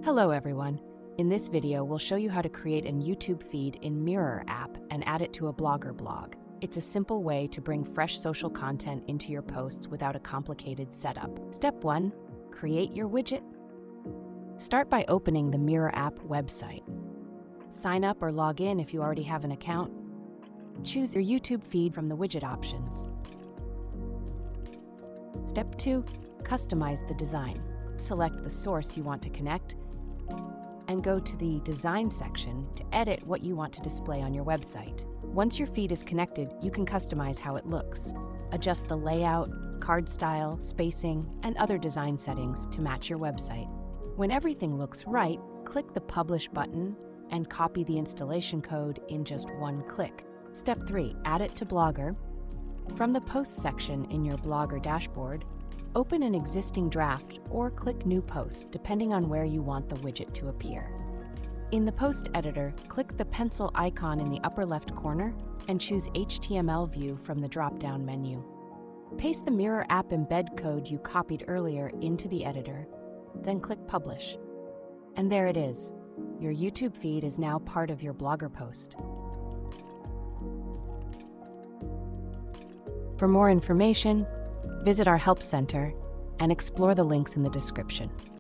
Hello everyone. In this video, we'll show you how to create a YouTube feed in Mirror app and add it to a Blogger blog. It's a simple way to bring fresh social content into your posts without a complicated setup. Step 1. Create your widget. Start by opening the Mirror app website. Sign up or log in if you already have an account. Choose your YouTube feed from the widget options. Step 2. Customize the design. Select the source you want to connect and go to the Design section to edit what you want to display on your website. Once your feed is connected, you can customize how it looks. Adjust the layout, card style, spacing, and other design settings to match your website. When everything looks right, click the Publish button and copy the installation code in just one click. Step 3. Add it to Blogger. From the Posts section in your Blogger dashboard, open an existing draft or click New Post, depending on where you want the widget to appear. In the Post editor, click the pencil icon in the upper left corner and choose HTML View from the drop-down menu. Paste the Mirror app embed code you copied earlier into the editor, then click Publish. And there it is. Your YouTube feed is now part of your Blogger post. For more information, visit our Help Center and explore the links in the description.